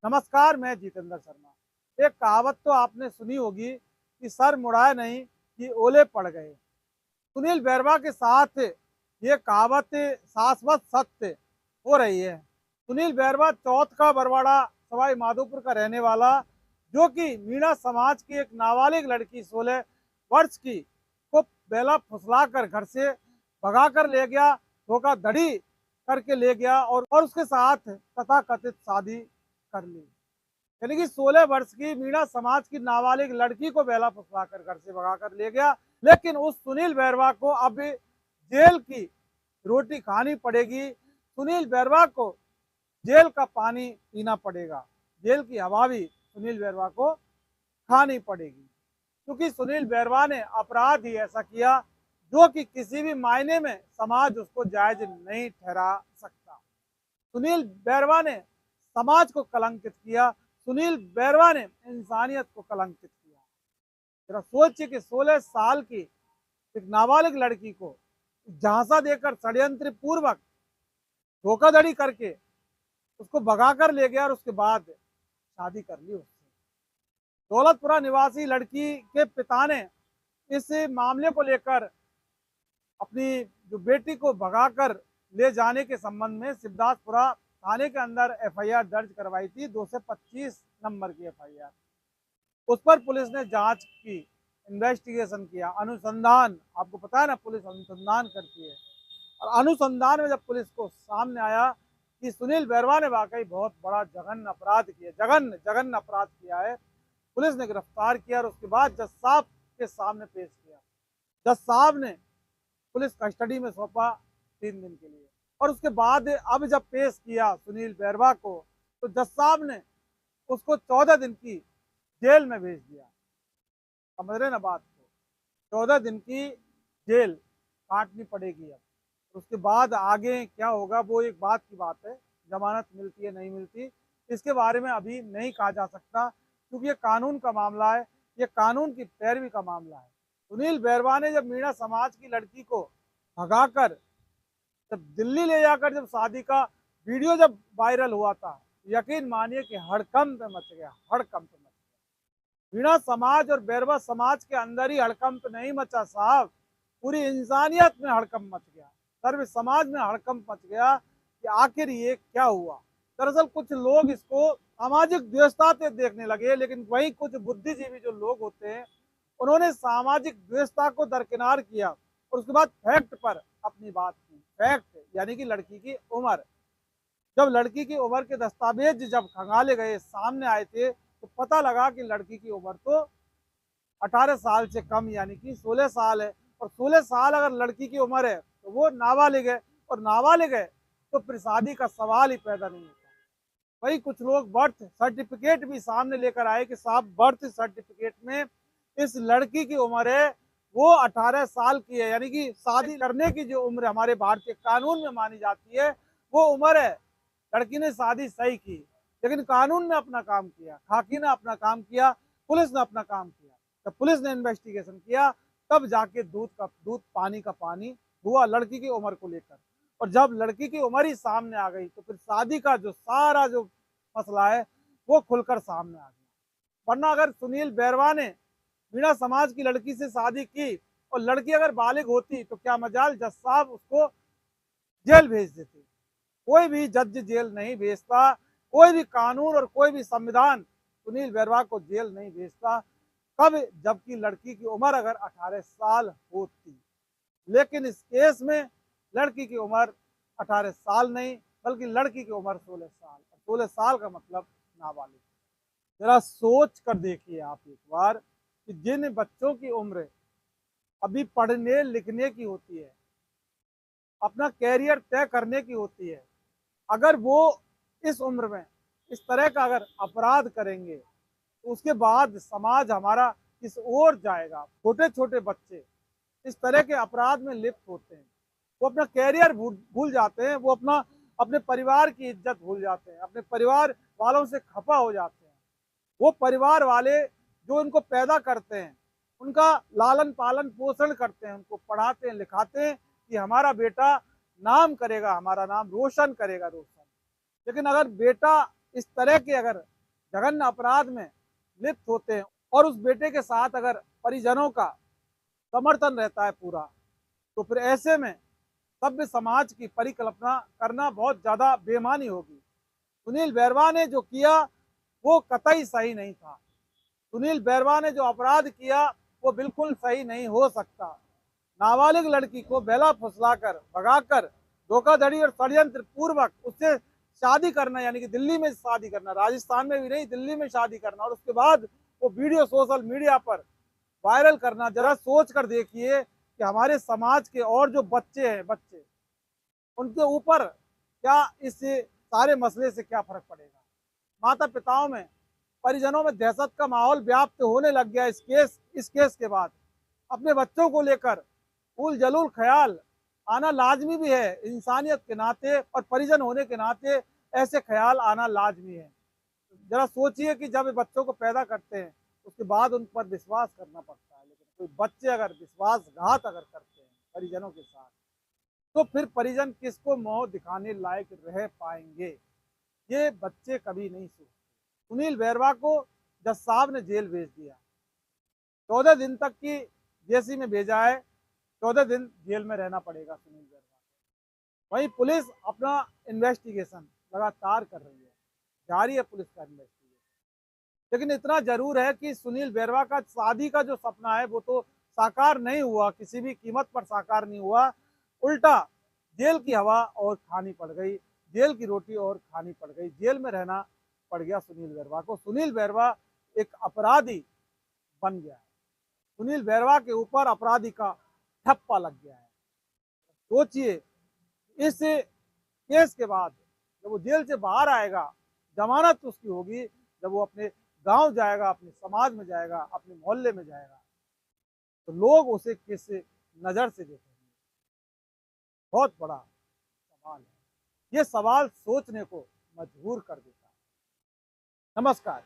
नमस्कार, मैं जितेंद्र शर्मा। एक कहावत तो आपने सुनी होगी कि सर मुड़ाए नहीं कि ओले पड़ गए। सुनील बेरवा के साथ ये कहावत शाश्वत सत्य हो रही है। सुनील बेरवा चौथ का बरवाड़ा सवाई माधोपुर का रहने वाला, जो कि मीणा समाज की एक नाबालिग लड़की 16 वर्ष की को बेला फुसला कर घर से भगा कर ले गया, धोखाधड़ी करके ले गया और उसके साथ तथाकथित शादी कर ली। यानी कि 16 वर्ष की मीणा समाज की नाबालिग लड़की को बेला फुसला कर घर से भगा कर ले गया। लेकिन उस सुनील बेरवा को अब जेल की रोटी खानी पड़ेगी। सुनील बेरवा को जेल का पानी पीना पड़ेगा, जेल की हवा भी सुनील बेरवा को खानी पड़ेगी, क्योंकि सुनील बेरवा ने अपराध ही ऐसा किया जो कि किसी भी मायने में समाज उसको जायज नहीं ठहरा सकता। सुनील बेरवा ने समाज को कलंकित किया, सुनील बेरवा ने इंसानियत को कलंकित किया। जरा सोचिए कि 16 साल की एक नाबालिग लड़की को झांसा देकर षड्यंत्र पूर्वक धोखाधड़ी करके उसको भगाकर ले गया और उसके बाद शादी कर ली उससे। दौलतपुरा निवासी लड़की के पिता ने इस मामले को लेकर अपनी जो बेटी को भगाकर ले जाने के संबंध में शिवदासपुरा थाने के अंदर एफआईआर दर्ज करवाई थी, 225 नंबर की एफआईआर। उस पर पुलिस ने जांच की, इन्वेस्टिगेशन किया, अनुसंधान। आपको पता है ना, पुलिस अनुसंधान करती है। और अनुसंधान में जब पुलिस को सामने आया कि सुनील बेरवा ने वाकई बहुत बड़ा जघन्य अपराध किया, जघन्य अपराध किया है, पुलिस ने गिरफ्तार किया और उसके बाद जज साहब के सामने पेश किया। जज साहब ने पुलिस कस्टडी में सौंपा 3 दिन के लिए, और उसके बाद अब जब पेश किया सुनील बेरवा को, तो जज साहब ने उसको 14 दिन की जेल में भेज दिया। समझ रहे ना बात को, 14 दिन की जेल काटनी पड़ेगी अब। उसके बाद आगे क्या होगा वो एक बात की बात है, जमानत मिलती है नहीं मिलती, इसके बारे में अभी नहीं कहा जा सकता, क्योंकि ये कानून का मामला है, ये कानून की पैरवी का मामला है। सुनील बेरवा ने जब मीणा समाज की लड़की को भगाकर जब दिल्ली ले जाकर जब शादी का वीडियो जब वायरल हुआ था, यकीन मानिए कि हड़कंप मच गया, हड़कंप मच गया। मीणा समाज और बेरवा समाज के अंदर ही हड़कंप नहीं मचा साहब, पूरी इंसानियत में हड़कंप मच गया, सर्व समाज में हड़कंप मच गया कि आखिर ये क्या हुआ। दरअसल कुछ लोग इसको सामाजिक द्वेषता से देखने लगे, लेकिन वही कुछ बुद्धिजीवी जो लोग होते हैं उन्होंने सामाजिक द्वेषता को दरकिनार किया और उसके बाद फैक्ट पर अपनी बात की। फैक्ट यानी कि लड़की की उम्र। जब लड़की की उम्र के दस्तावेज जब खंगाले गए, सामने आए थे, तो पता लगा कि लड़की की उम्र तो 18 साल से कम यानी कि 16 साल है। और 16 साल अगर लड़की की उम्र है तो वो नाबालिग है, और नाबालिग है तो फिर शादी का सवाल ही पैदा नहीं होता। वही कुछ लोग बर्थ सर्टिफिकेट भी सामने लेकर आए कि साहब बर्थ सर्टिफिकेट में इस लड़की की उम्र है वो 18 साल की है, यानी कि शादी करने की जो उम्र हमारे भारतीय कानून में मानी जाती है वो उम्र है। लड़की ने शादी सही की, लेकिन कानून ने अपना काम किया, खाकी ने अपना काम किया, पुलिस ने अपना काम किया। जब पुलिस ने इन्वेस्टिगेशन किया तब जाके दूध पानी का पानी हुआ लड़की की उम्र को लेकर। और जब लड़की की उम्र ही सामने आ गई तो फिर शादी का जो सारा जो मसला है वो खुलकर सामने आ गया। वरना अगर सुनील बेरवा ने मीणा समाज की लड़की से शादी की और लड़की अगर बालिग होती तो क्या मजाल जज साहब उसको जेल भेज देते। कोई भी जज जेल नहीं भेजता, कोई भी कानून और कोई भी संविधान सुनील बेरवा को जेल नहीं भेजता, कब जबकि लड़की की उम्र अगर 18 साल होती। लेकिन इस केस में लड़की की उम्र 18 साल नहीं बल्कि लड़की की उम्र 16 साल। 16 साल का मतलब नाबालिग। जरा सोच कर देखिए आप एक बार कि जिन बच्चों की उम्र अभी पढ़ने लिखने की होती है, अपना कैरियर तय करने की होती है, अगर वो इस उम्र में इस तरह का अगर अपराध करेंगे तो उसके बाद समाज हमारा किस ओर जाएगा। छोटे छोटे बच्चे इस तरह के अपराध में लिप्त होते हैं, वो अपना कैरियर भूल जाते हैं, वो अपने परिवार की इज्जत भूल जाते हैं, अपने परिवार वालों से खफा हो जाते हैं। वो परिवार वाले जो उनको पैदा करते हैं, उनका लालन पालन पोषण करते हैं, उनको पढ़ाते हैं लिखाते हैं कि हमारा बेटा नाम करेगा, हमारा नाम रोशन करेगा रोशन। लेकिन अगर बेटा इस तरह के अगर जघन्य अपराध में लिप्त होते हैं और उस बेटे के साथ अगर परिजनों का समर्थन रहता है पूरा, तो फिर ऐसे में सभ्य समाज की परिकल्पना करना बहुत ज़्यादा बेईमानी होगी। सुनील बैरवा ने जो किया वो कतई सही नहीं था। सुनील बैरवा ने जो अपराध किया वो बिल्कुल सही नहीं हो सकता। नाबालिग लड़की को बेला फुसलाकर, भगाकर, धोखाधड़ी और षड्यंत्र पूर्वक उससे शादी करना, यानी कि दिल्ली में शादी करना, राजस्थान में भी नहीं दिल्ली में शादी करना, और उसके बाद वो वीडियो सोशल मीडिया पर वायरल करना। जरा सोच कर देखिए कि हमारे समाज के और जो बच्चे हैं, उनके ऊपर क्या इस सारे मसले से क्या फर्क पड़ेगा। माता पिताओं में, परिजनों में दहशत का माहौल व्याप्त होने लग गया इस केस के बाद। अपने बच्चों को लेकर उल जलूल ख्याल आना लाजमी भी है, इंसानियत के नाते और परिजन होने के नाते ऐसे ख्याल आना लाजमी है। जरा सोचिए कि जब बच्चों को पैदा करते हैं उसके बाद उन पर विश्वास करना पड़ता है, लेकिन कोई बच्चे अगर विश्वासघात अगर करते हैं परिजनों के साथ, तो फिर परिजन किसको मुंह दिखाने लायक रह पाएंगे, ये बच्चे कभी नहीं सोचते। सुनील बैरवा को जज साहब ने जेल भेज दिया, 14 दिन तक की जेसी में भेजा है, 14 दिन जेल में रहना पड़ेगा सुनील बैरवा को। वहीं पुलिस अपना इन्वेस्टिगेशन लगातार कर रही है, जारी है पुलिस का इन्वेस्टिगेशन। लेकिन इतना जरूर है कि सुनील बैरवा का शादी का जो सपना है वो तो साकार नहीं हुआ, किसी भी कीमत पर साकार नहीं हुआ, उल्टा जेल की हवा और खानी पड़ गई, जेल की रोटी और खानी पड़ गई, जेल में रहना पड़ गया सुनील बैरवा को। सुनील बैरवा एक अपराधी बन गया है, सुनील बैरवा के ऊपर अपराधी का ठप्पा लग गया है। सोचिए इस केस के बाद जब वो जेल से बाहर आएगा, जमानत उसकी होगी, जब वो अपने गांव जाएगा, अपने समाज में जाएगा, अपने मोहल्ले में जाएगा, तो लोग उसे किस नजर से देखेंगे, बहुत बड़ा सवाल है। ये सवाल सोचने को मजबूर कर देता है। नमस्कार।